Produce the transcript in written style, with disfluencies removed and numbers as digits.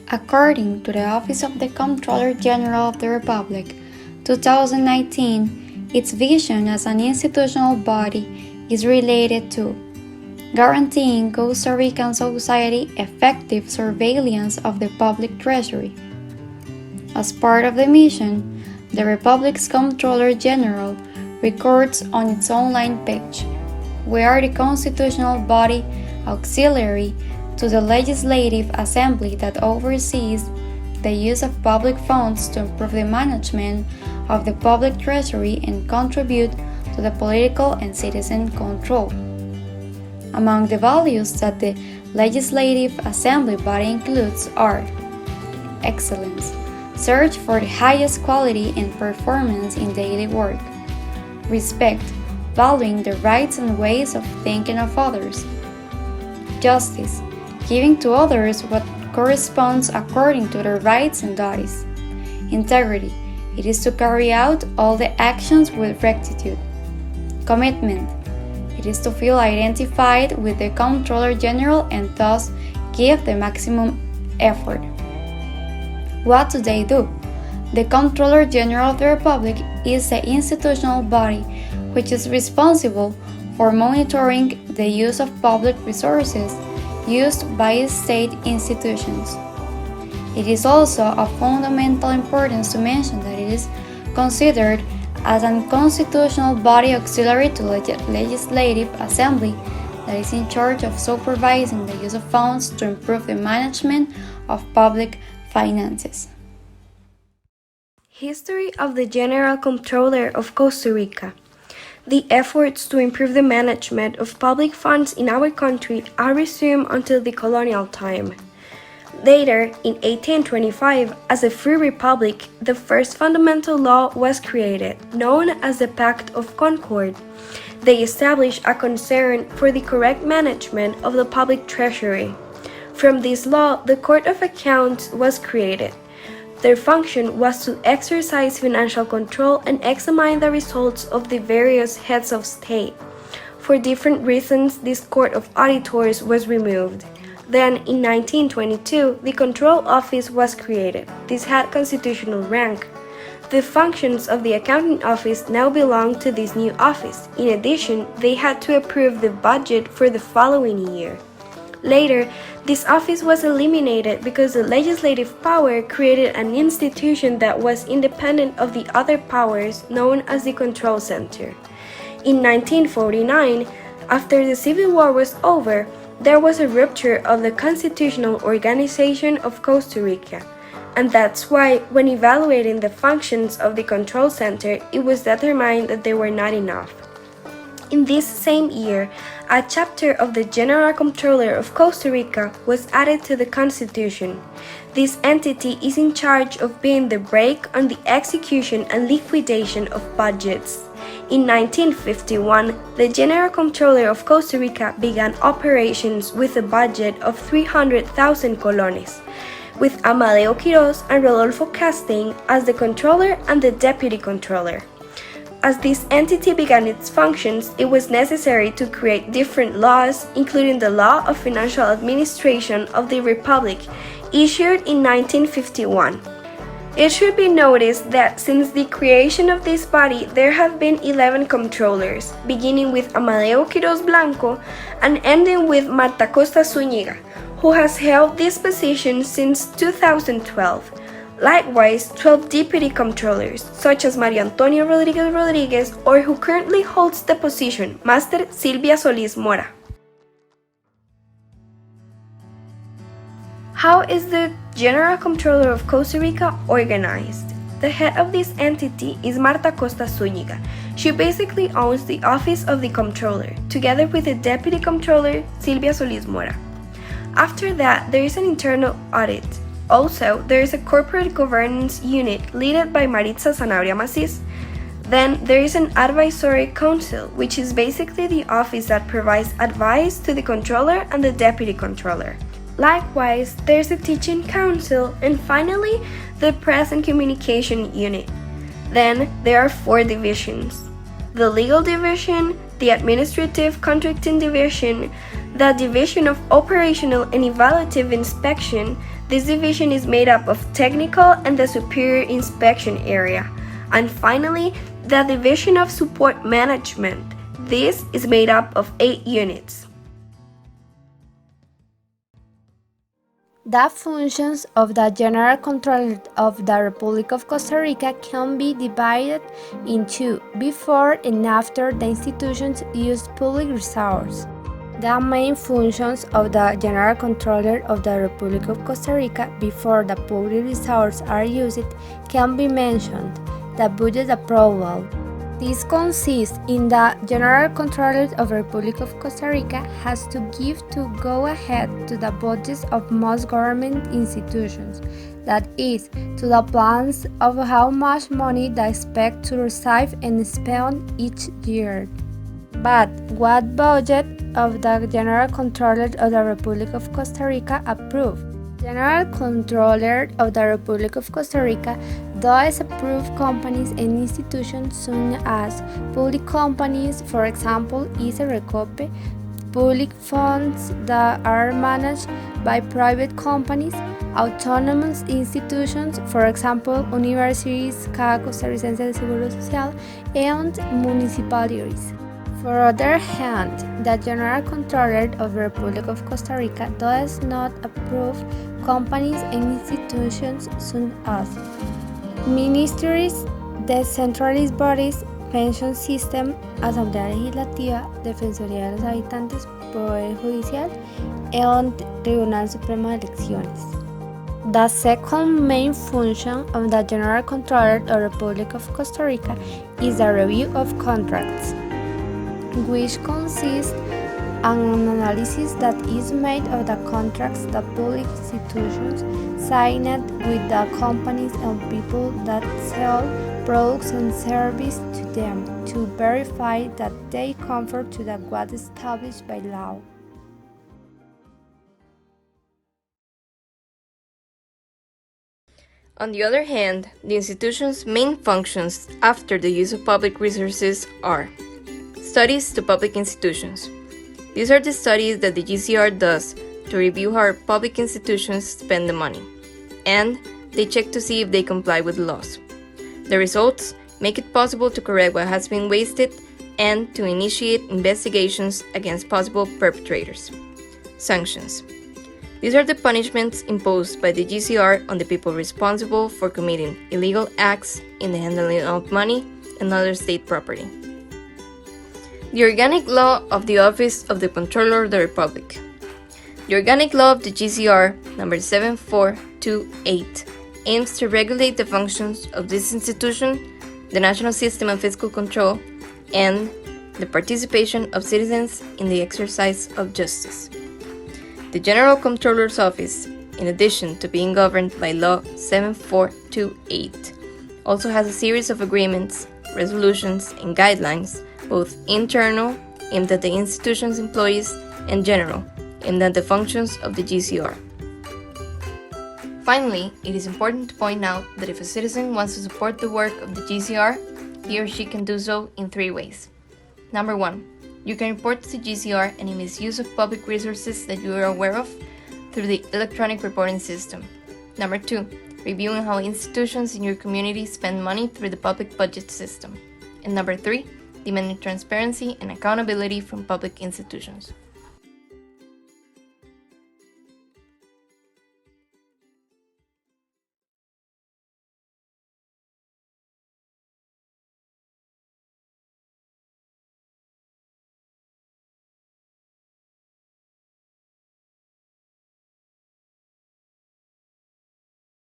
According to the Office of the Comptroller General of the Republic, 2019, its vision as an institutional body is related to guaranteeing Costa Rican society effective surveillance of the public treasury. As part of the mission, the Republic's Comptroller General records on its online page, "We are the constitutional body auxiliary to the Legislative Assembly that oversees the use of public funds to improve the management of the public treasury and contribute to the political and citizen control." Among the values that the Legislative Assembly body includes are excellence, search for the highest quality and performance in daily work, respect, valuing the rights and ways of thinking of others, justice, giving to others what corresponds according to their rights and duties, integrity, it is to carry out all the actions with rectitude, commitment, it is to feel identified with the Comptroller General and thus give the maximum effort. What do they do? The Comptroller General of the Republic is the institutional body which is responsible for monitoring the use of public resources used by state institutions. It is also of fundamental importance to mention that it is considered as a constitutional body auxiliary to the Legislative Assembly that is in charge of supervising the use of funds to improve the management of public finances. History of the General Comptroller of Costa Rica. The efforts to improve the management of public funds in our country are resumed until the colonial time. Later, in 1825, as a free republic, the first fundamental law was created, known as the Pact of Concord. They established a concern for the correct management of the public treasury. From this law, the Court of Accounts was created. Their function was to exercise financial control and examine the results of the various heads of state. For different reasons, this Court of Auditors was removed. Then, in 1922, the Control Office was created. This had constitutional rank. The functions of the Accounting Office now belong to this new office. In addition, they had to approve the budget for the following year. Later, this office was eliminated because the legislative power created an institution that was independent of the other powers, known as the Control Center. In 1949, after the Civil War was over, there was a rupture of the constitutional organization of Costa Rica, and that's why, when evaluating the functions of the Control Center, it was determined that they were not enough. In this same year, a chapter of the General Comptroller of Costa Rica was added to the Constitution. This entity is in charge of being the brake on the execution and liquidation of budgets. In 1951, the General Comptroller of Costa Rica began operations with a budget of 300,000 colones, with Amadeo Quiroz and Rodolfo Casting as the Controller and the Deputy Controller. As this entity began its functions, it was necessary to create different laws, including the Law of Financial Administration of the Republic, issued in 1951. It should be noticed that since the creation of this body, there have been 11 controllers, beginning with Amadeo Quiroz Blanco and ending with Marta Costa Zúñiga, who has held this position since 2012. Likewise, 12 deputy controllers, such as Mario Antonio Rodriguez Rodriguez, or who currently holds the position, Master Silvia Solís Mora. How is the General Comptroller of Costa Rica organized? The head of this entity is Marta Costa Zúñiga. She basically owns the office of the Comptroller, together with the Deputy Comptroller, Silvia Solís Mora. After that, there is an internal audit. Also, there is a corporate governance unit led by Maritza Zanabria Macis. Then, there is an advisory council, which is basically the office that provides advice to the controller and the deputy controller. Likewise, there is a teaching council, and finally, the press and communication unit. Then, there are 4 divisions: the legal division, the Administrative Contracting Division, the Division of Operational and Evaluative Inspection. This division is made up of Technical and the Superior Inspection Area. And finally, the Division of Support Management. This is made up of 8 units. The functions of the General Controller of the Republic of Costa Rica can be divided into before and after the institutions use public resources. The main functions of the General Controller of the Republic of Costa Rica before the public resources are used can be mentioned. The budget approval. This consists in the General Controller of the Republic of Costa Rica has to give to go ahead to the budgets of most government institutions, that is, to the plans of how much money they expect to receive and spend each year. But what budget of the General Controller of the Republic of Costa Rica approved? General Controller of the Republic of Costa Rica does approve companies and institutions such as public companies, for example, Recope, public funds that are managed by private companies, autonomous institutions, for example, universities, Caja Costarricense de Seguro Social, and municipalities. For other hand, the General Controller of the Republic of Costa Rica does not approve companies and institutions such as ministries, decentralized bodies, pension system, Asamblea Legislativa, Defensoría de los Habitantes, Poder Judicial, and Tribunal Supremo de Elecciones. The second main function of the General Controller of the Republic of Costa Rica is the review of contracts, which consists an analysis that is made of the contracts that public institutions signed with the companies and people that sell products and services to them to verify that they conform to what is established by law. On the other hand, the institution's main functions after the use of public resources are studies to public institutions. These are the studies that the GCR does to review how public institutions spend the money, and they check to see if they comply with laws. The results make it possible to correct what has been wasted and to initiate investigations against possible perpetrators. Sanctions. These are the punishments imposed by the GCR on the people responsible for committing illegal acts in the handling of money and other state property. The Organic Law of the Office of the Comptroller of the Republic. The Organic Law of the GCR, number 7428, aims to regulate the functions of this institution, the national system of fiscal control, and the participation of citizens in the exercise of justice. The General Comptroller's Office, in addition to being governed by Law 7428, also has a series of agreements, resolutions, and guidelines, both internal, aimed at the institution's employees, and general, aimed at the functions of the GCR. Finally, it is important to point out that if a citizen wants to support the work of the GCR, he or she can do so in 3 ways. Number 1, you can report to the GCR any misuse of public resources that you are aware of through the electronic reporting system. Number 2, reviewing how institutions in your community spend money through the public budget system. And number 3, demanding transparency and accountability from public institutions.